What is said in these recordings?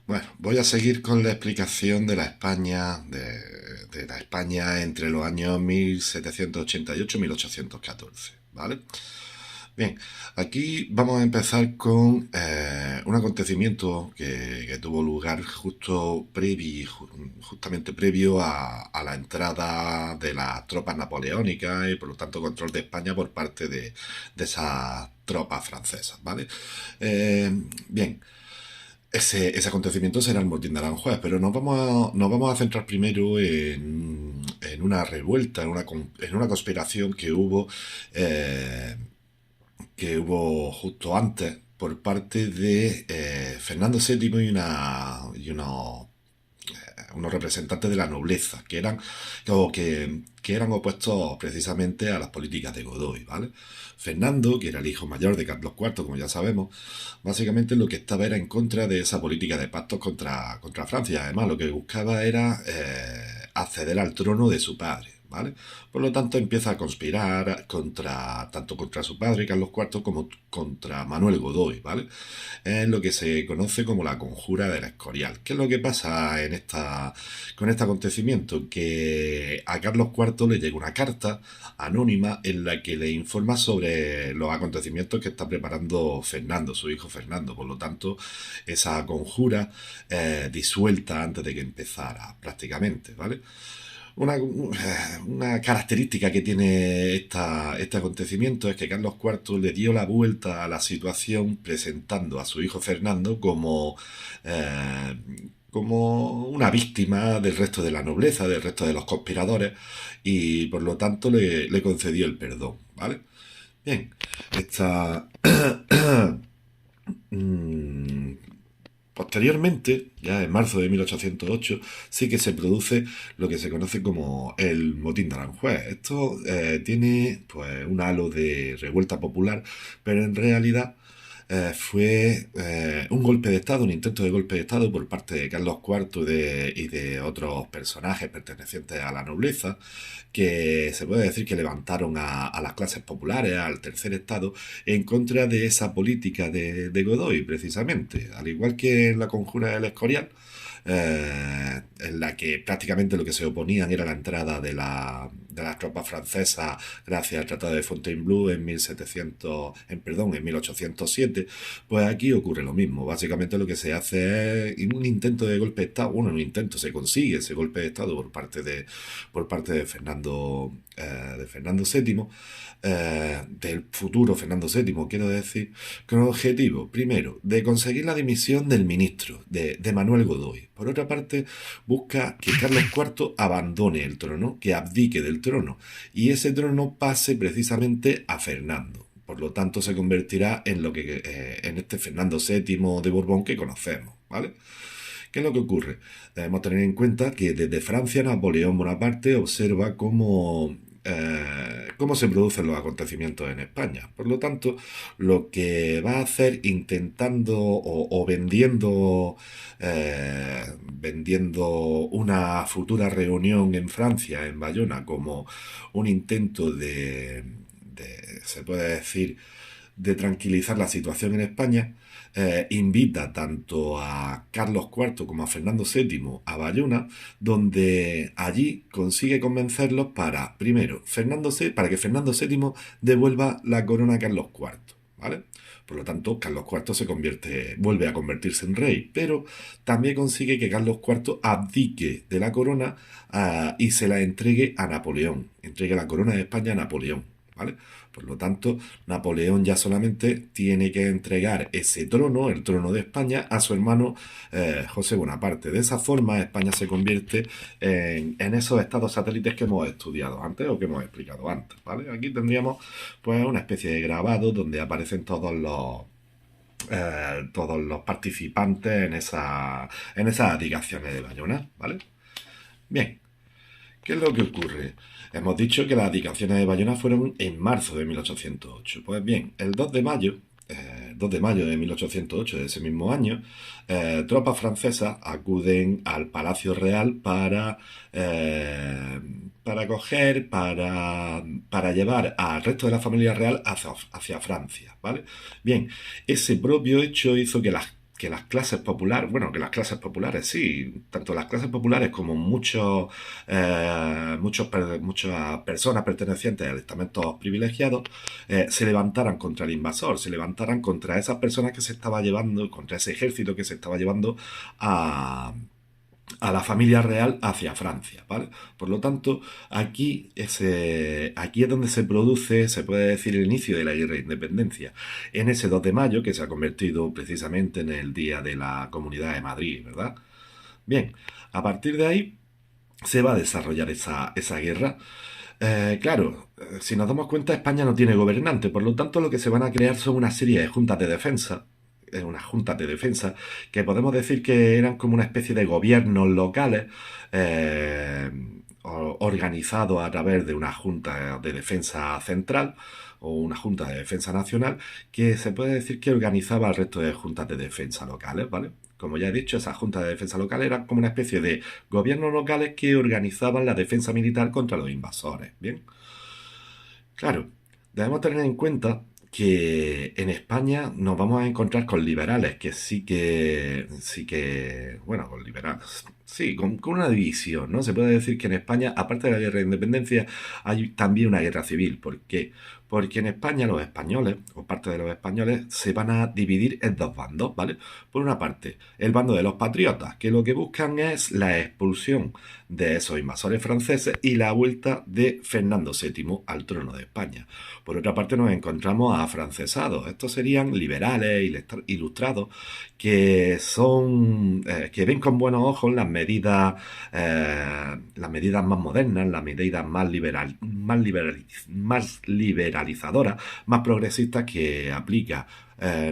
Bueno, voy a seguir con la explicación de la España, de la España entre los años 1788 y 1814, ¿vale? Bien, aquí vamos a empezar con un acontecimiento que tuvo lugar justamente previo a la entrada de las tropas napoleónicas y por lo tanto control de España por parte de esas tropas francesas, ¿vale? Eh, bien, ese acontecimiento será el motín de Aranjuez, pero nos vamos a centrar primero en una revuelta, en una conspiración que hubo justo antes por parte de Fernando VII unos representantes de la nobleza, que eran opuestos precisamente a las políticas de Godoy, ¿vale? Fernando, que era el hijo mayor de Carlos IV, como ya sabemos, básicamente lo que estaba era en contra de esa política de pactos contra Francia. Además, lo que buscaba era acceder al trono de su padre, ¿vale? Por lo tanto, empieza a conspirar tanto contra su padre, Carlos IV, como contra Manuel Godoy, ¿vale? Es lo que se conoce como la conjura del Escorial. ¿Qué es lo que pasa con este acontecimiento? Que a Carlos IV le llega una carta anónima en la que le informa sobre los acontecimientos que está preparando Fernando, su hijo Fernando. Por lo tanto, esa conjura disuelta antes de que empezara, prácticamente, ¿vale? Una característica que tiene este acontecimiento es que Carlos IV le dio la vuelta a la situación presentando a su hijo Fernando eh, como una víctima del resto de la nobleza, del resto de los conspiradores, y por lo tanto le concedió el perdón, ¿vale? Bien, esta, mm, posteriormente, ya en marzo de 1808, sí que se produce lo que se conoce como el motín de Aranjuez. Esto tiene pues un halo de revuelta popular, pero en realidad fue un golpe de Estado, un intento de golpe de Estado por parte de Carlos IV y de otros personajes pertenecientes a la nobleza, que se puede decir que levantaron a las clases populares, al tercer Estado, en contra de esa política de Godoy, precisamente. Al igual que en la conjura del Escorial, en la que prácticamente lo que se oponían era la entrada de las tropas francesas gracias al Tratado de Fontainebleau en 1807, pues aquí ocurre lo mismo. Básicamente lo que se hace es un intento de golpe de Estado, bueno, un intento, se consigue ese golpe de Estado por parte de Fernando VII, del futuro Fernando VII, quiero decir, con el objetivo, primero, de conseguir la dimisión del ministro, de Manuel Godoy. Por otra parte, busca que Carlos IV abandone el trono, que abdique del trono, y ese trono pase precisamente a Fernando. Por lo tanto, se convertirá en este Fernando VII de Borbón que conocemos, ¿vale? ¿Qué es lo que ocurre? Debemos tener en cuenta que desde Francia Napoleón Bonaparte observa cómo se producen los acontecimientos en España. Por lo tanto, lo que va a hacer intentando o vendiendo una futura reunión en Francia, en Bayona, como un intento se puede decir, de tranquilizar la situación en España, invita tanto a Carlos IV como a Fernando VII a Bayona, donde allí consigue convencerlos para que Fernando VII devuelva la corona a Carlos IV, ¿vale? Por lo tanto, Carlos IV vuelve a convertirse en rey, pero también consigue que Carlos IV abdique de la corona y se la entregue a Napoleón, entregue la corona de España a Napoleón, ¿vale? Por lo tanto, Napoleón ya solamente tiene que entregar ese trono, el trono de España, a su hermano José Bonaparte. De esa forma, España se convierte en esos estados satélites que hemos estudiado antes o que hemos explicado antes, ¿vale? Aquí tendríamos pues una especie de grabado donde aparecen todos los participantes en esas abdicaciones de Bayona, ¿vale? Bien, ¿qué es lo que ocurre? Hemos dicho que las abdicaciones de Bayona fueron en marzo de 1808. Pues bien, el 2 de mayo de 1808, de ese mismo año, tropas francesas acuden al Palacio Real para llevar al resto de la familia real hacia Francia, ¿vale? Bien, ese propio hecho hizo que las que las clases populares, bueno, que las clases populares, sí, tanto las clases populares como muchas personas pertenecientes a estamentos privilegiados se levantaran contra el invasor, se levantaran contra esas personas que se estaba llevando, contra ese ejército que se estaba llevando a, a la familia real hacia Francia, ¿vale? Por lo tanto, aquí es donde se produce, se puede decir, el inicio de la guerra de independencia, en ese 2 de mayo que se ha convertido precisamente en el Día de la Comunidad de Madrid, ¿verdad? Bien, a partir de ahí se va a desarrollar esa guerra. Claro, si nos damos cuenta, España no tiene gobernante, por lo tanto lo que se van a crear son una serie de juntas de defensa, unas juntas de defensa, que podemos decir que eran como una especie de gobiernos locales eh, organizados a través de una junta de defensa central o una junta de defensa nacional que se puede decir que organizaba al resto de juntas de defensa locales, ¿vale? Como ya he dicho, esas juntas de defensa locales eran como una especie de gobiernos locales que organizaban la defensa militar contra los invasores, ¿bien? Claro, debemos tener en cuenta que en España nos vamos a encontrar con liberales, que bueno, con liberales, sí, con una división, ¿no? Se puede decir que en España, aparte de la guerra de independencia, hay también una guerra civil. ¿Por qué? Porque en España los españoles, o parte de los españoles, se van a dividir en dos bandos, ¿vale? Por una parte, el bando de los patriotas, que lo que buscan es la expulsión de esos invasores franceses y la vuelta de Fernando VII al trono de España. Por otra parte nos encontramos a afrancesados. Estos serían liberales, ilustrados, que ven con buenos ojos las medidas más modernas, las medidas más liberalizadoras, más progresistas que aplica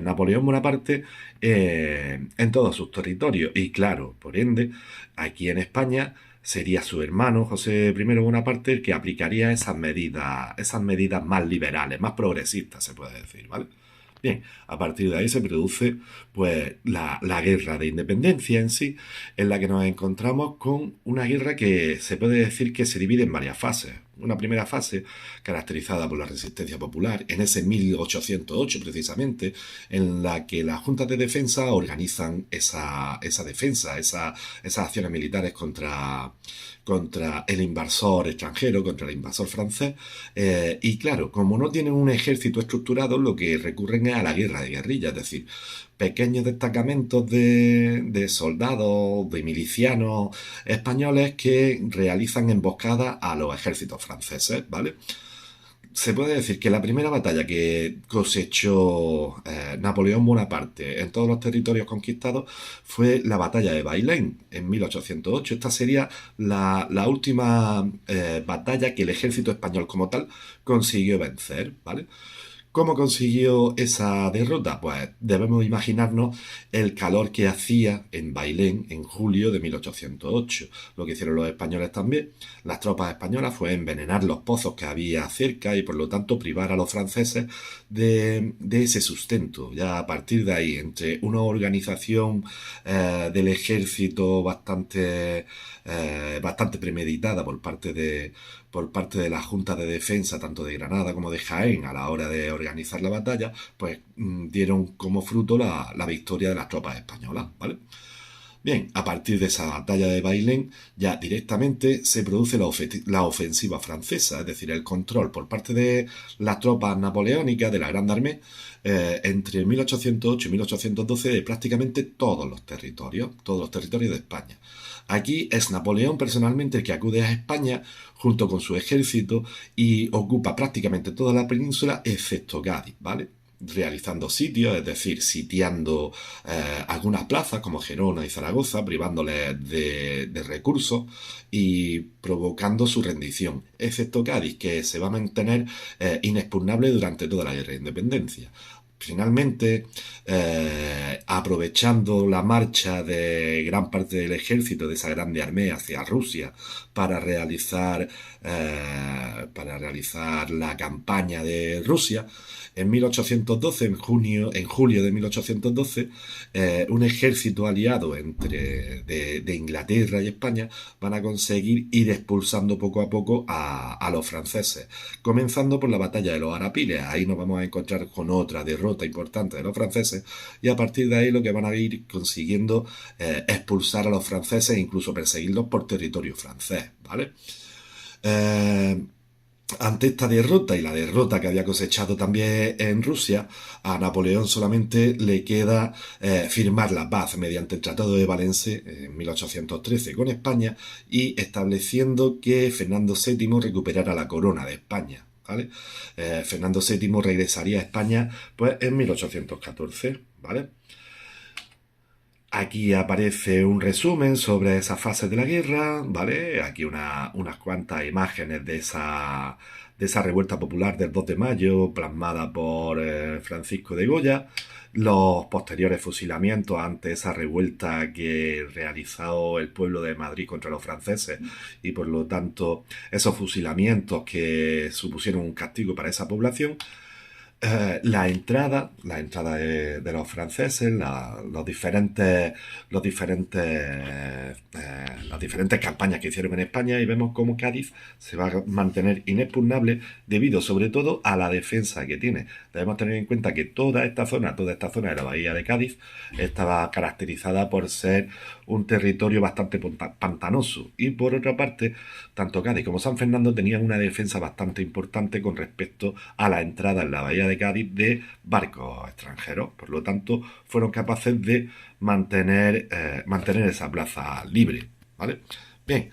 Napoleón Bonaparte en todos sus territorios. Y claro, por ende, aquí en España sería su hermano José I Bonaparte el que aplicaría esas medidas más liberales, más progresistas, se puede decir, ¿vale? Bien, a partir de ahí se produce pues la guerra de independencia en sí, en la que nos encontramos con una guerra que se puede decir que se divide en varias fases. Una primera fase caracterizada por la resistencia popular, en ese 1808 precisamente, en la que las juntas de defensa organizan esa defensa, esas acciones militares contra el invasor extranjero, contra el invasor francés. Y claro, como no tienen un ejército estructurado, lo que recurren es a la guerra de guerrilla, es decir, pequeños destacamentos de soldados, de milicianos españoles que realizan emboscadas a los ejércitos franceses, ¿vale? Se puede decir que la primera batalla que cosechó Napoleón Bonaparte en todos los territorios conquistados fue la batalla de Bailén en 1808. Esta sería la última batalla que el ejército español como tal consiguió vencer, ¿vale? ¿Cómo consiguió esa derrota? Pues debemos imaginarnos el calor que hacía en Bailén en julio de 1808. Lo que hicieron los españoles también, las tropas españolas, fue envenenar los pozos que había cerca y por lo tanto privar a los franceses de ese sustento. Ya a partir de ahí, entre una organización del ejército bastante premeditada por parte de la Junta de Defensa, tanto de Granada como de Jaén, a la hora de organizar la batalla, pues dieron como fruto la victoria de las tropas españolas, ¿vale? Bien, a partir de esa batalla de Bailén, ya directamente se produce la ofensiva francesa, es decir, el control por parte de las tropas napoleónicas de la Grande Armée entre 1808 y 1812 de prácticamente todos los territorios de España. Aquí es Napoleón personalmente el que acude a España junto con su ejército y ocupa prácticamente toda la península excepto Cádiz, ¿vale? Realizando sitios, es decir, sitiando algunas plazas como Gerona y Zaragoza, privándoles de recursos y provocando su rendición, excepto Cádiz, que se va a mantener inexpugnable durante toda la guerra de independencia. Finalmente, aprovechando la marcha de gran parte del ejército de esa grande armée hacia Rusia para realizar la campaña de Rusia, en 1812, en julio de 1812, un ejército aliado de Inglaterra y España van a conseguir ir expulsando poco a poco a los franceses, comenzando por la batalla de los Arapiles. Ahí nos vamos a encontrar con otra derrota derrota importante de los franceses, y a partir de ahí lo que van a ir consiguiendo expulsar a los franceses e incluso perseguirlos por territorio francés, ¿vale? Eh, Ante esta derrota y la derrota que había cosechado también en Rusia, a Napoleón solamente le queda firmar la paz mediante el Tratado de Valencia en 1813 con España, y estableciendo que Fernando VII recuperara la corona de España, ¿vale? Fernando VII regresaría a España pues en 1814, ¿vale? Aquí aparece un resumen sobre esas fases de la guerra, ¿vale? Aquí unas cuantas imágenes de esa revuelta popular del 2 de mayo, plasmada por Francisco de Goya, los posteriores fusilamientos ante esa revuelta que realizó el pueblo de Madrid contra los franceses, y por lo tanto esos fusilamientos que supusieron un castigo para esa población. La entrada de los franceses, las diferentes campañas que hicieron en España, y vemos cómo Cádiz se va a mantener inexpugnable debido sobre todo a la defensa que tiene. Debemos tener en cuenta que toda esta zona de la bahía de Cádiz estaba caracterizada por ser un territorio bastante pantanoso, y por otra parte, tanto Cádiz como San Fernando tenían una defensa bastante importante con respecto a la entrada en la bahía de Cádiz de barcos extranjeros. Por lo tanto, fueron capaces de mantener esa plaza libre, ¿vale? Bien,